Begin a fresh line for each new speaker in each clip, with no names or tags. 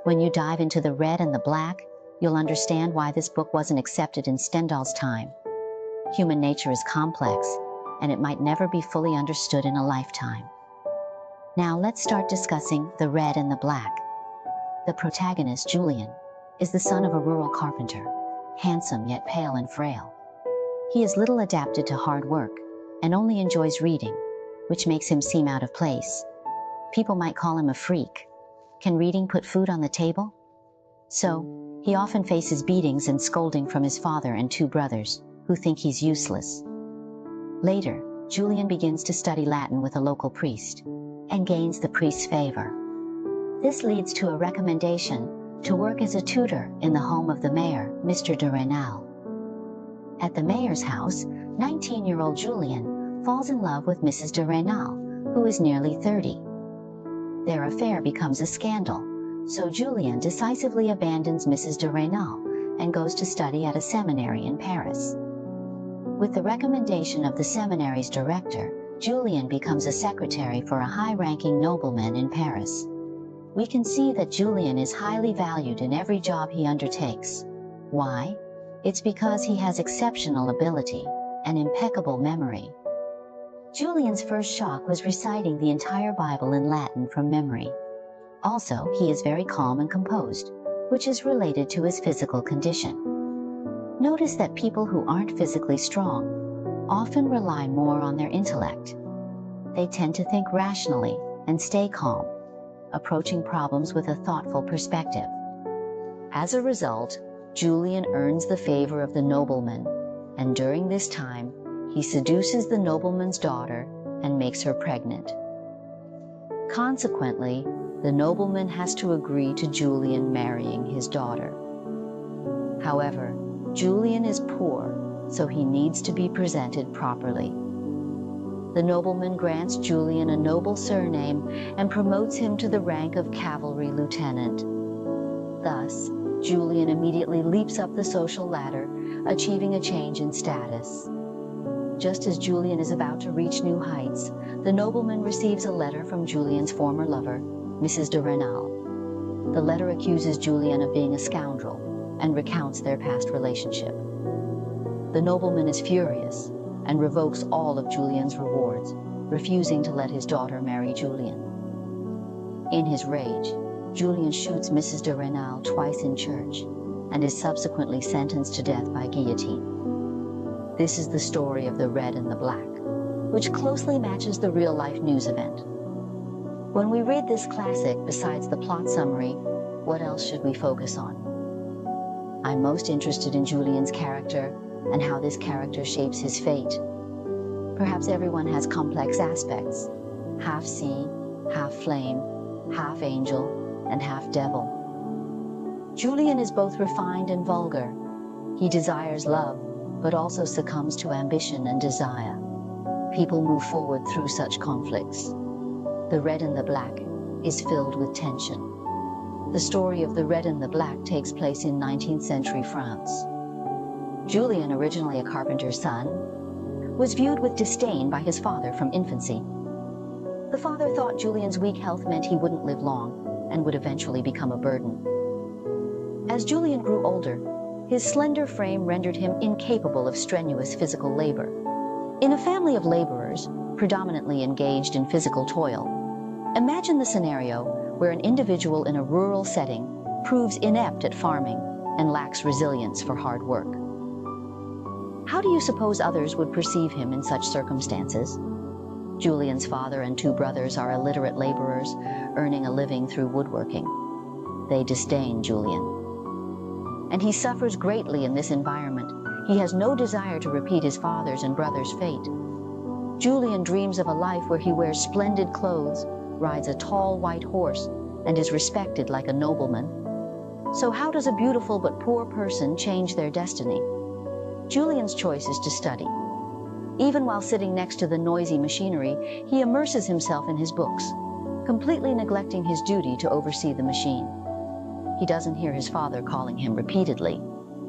When you dive into the red and the black, you'll understand why this book wasn't accepted in Stendhal's time. Human nature is complex, and it might never be fully understood in a lifetime. Now let's start discussing the red and the black. The protagonist, Julien, is the son of a rural carpenter, handsome yet pale and frail. He is little adapted to hard work and only enjoys reading, which makes him seem out of place. People might call him a freak. Can reading put food on the table? So, he often faces beatings and scolding from his father and two brothers, who think he's useless. Later, Julien begins to study Latin with a local priest, and gains the priest's favor. This leads to a recommendation to work as a tutor in the home of the mayor, Mr. de Rênal. At the mayor's house, 19-year-old Julien falls in love with Mrs. de Rênal, who is nearly 30. Their affair becomes a scandal, so Julien decisively abandons Mrs. de Rênal and goes to study at a seminary in Paris. With the recommendation of the seminary's director, Julien becomes a secretary for a high-ranking nobleman in Paris. We can see that Julien is highly valued in every job he undertakes. Why? It's because he has exceptional ability and impeccable memory. Julien's first shock was reciting the entire Bible in Latin from memory. Also, he is very calm and composed, which is related to his physical condition. Notice that people who aren't physically strong often rely more on their intellect. They tend to think rationally and stay calm, approaching problems with a thoughtful perspective. As a result, Julien earns the favor of the nobleman, and during this time, he seduces the nobleman's daughter and makes her pregnant. Consequently, the nobleman has to agree to Julien marrying his daughter. However, Julien is poor, so he needs to be presented properly. The nobleman grants Julien a noble surname and promotes him to the rank of cavalry lieutenant. Thus, Julien immediately leaps up the social ladder, achieving a change in status. Just as Julien is about to reach new heights, the nobleman receives a letter from Julien's former lover, Mrs. de Rênal. The letter accuses Julien of being a scoundrel and recounts their past relationship. The nobleman is furious and revokes all of Julien's rewards, refusing to let his daughter marry Julien. In his rage, Julien shoots Mrs. de Rênal twice in church and is subsequently sentenced to death by guillotine. This is the story of the red and the black, which closely matches the real-life news event. When we read this classic, besides the plot summary, what else should we focus on? I'm most interested in Julien's character and how this character shapes his fate. Perhaps everyone has complex aspects, half sea, half flame, half angel, and half devil. Julien is both refined and vulgar. He desires love, but also succumbs to ambition and desire. People move forward through such conflicts. The red and the black is filled with tension. The story of the red and the black takes place in 19th century France. Julien, originally a carpenter's son, was viewed with disdain by his father from infancy. The father thought Julien's weak health meant he wouldn't live long and would eventually become a burden. As Julien grew older, his slender frame rendered him incapable of strenuous physical labor. In a family of laborers, predominantly engaged in physical toil, imagine the scenario where an individual in a rural setting proves inept at farming and lacks resilience for hard work. How do you suppose others would perceive him in such circumstances? Julien's father and two brothers are illiterate laborers, earning a living through woodworking. They disdain Julien. And he suffers greatly in this environment. He has no desire to repeat his father's and brother's fate. Julien dreams of a life where he wears splendid clothes, rides a tall white horse, and is respected like a nobleman. So how does a beautiful but poor person change their destiny? Julien's choice is to study. Even while sitting next to the noisy machinery, he immerses himself in his books, completely neglecting his duty to oversee the machine. He doesn't hear his father calling him repeatedly,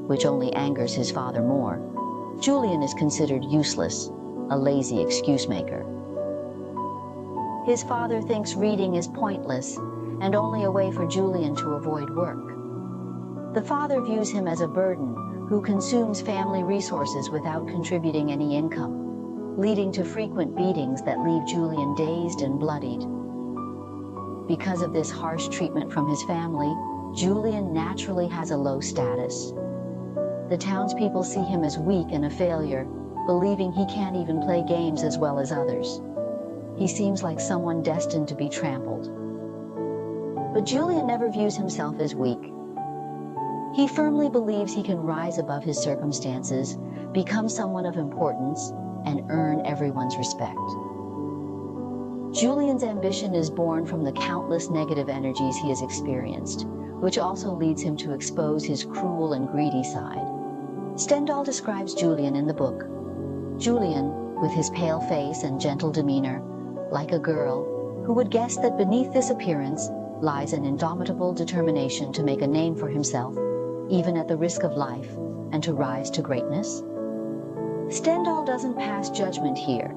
which only angers his father more. Julien is considered useless, a lazy excuse maker. His father thinks reading is pointless and only a way for Julien to avoid work. The father views him as a burden who consumes family resources without contributing any income, leading to frequent beatings that leave Julien dazed and bloodied. Because of this harsh treatment from his family, Julien naturally has a low status. The townspeople see him as weak and a failure, believing he can't even play games as well as others. He seems like someone destined to be trampled. But Julien never views himself as weak. He firmly believes he can rise above his circumstances, become someone of importance, and earn everyone's respect. Julien's ambition is born from the countless negative energies he has experienced, which also leads him to expose his cruel and greedy side. Stendhal describes Julien in the book. Julien, with his pale face and gentle demeanor, like a girl, who would guess that beneath this appearance lies an indomitable determination to make a name for himself, even at the risk of life, and to rise to greatness? Stendhal doesn't pass judgment here,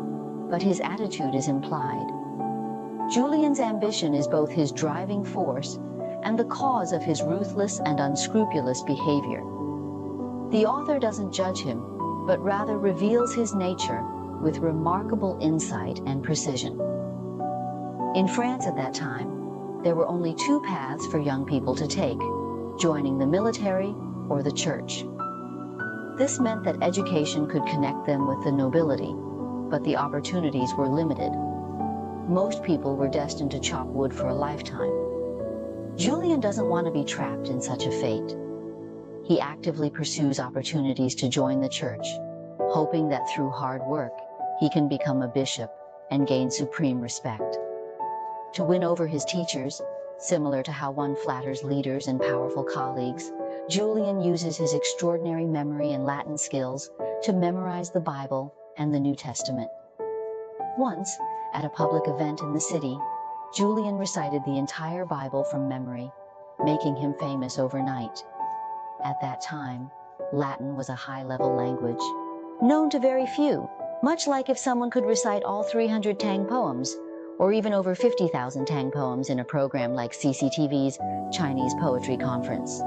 but his attitude is implied. Julien's ambition is both his driving force and the cause of his ruthless and unscrupulous behavior. The author doesn't judge him, but rather reveals his nature with remarkable insight and precision. In France at that time, there were only two paths for young people to take: joining the military or the church. This meant that education could connect them with the nobility, but the opportunities were limited. Most people were destined to chop wood for a lifetime. Julien doesn't want to be trapped in such a fate. He actively pursues opportunities to join the church, hoping that through hard work, he can become a bishop and gain supreme respect. To win over his teachers, similar to how one flatters leaders and powerful colleagues, Julien uses his extraordinary memory and Latin skills to memorize the Bible and the New Testament. Once, at a public event in the city, Julien recited the entire Bible from memory, making him famous overnight. At that time, Latin was a high-level language, known to very few, much like if someone could recite all 300 Tang poems, or even over 50,000 Tang poems in a program like CCTV's Chinese Poetry Conference.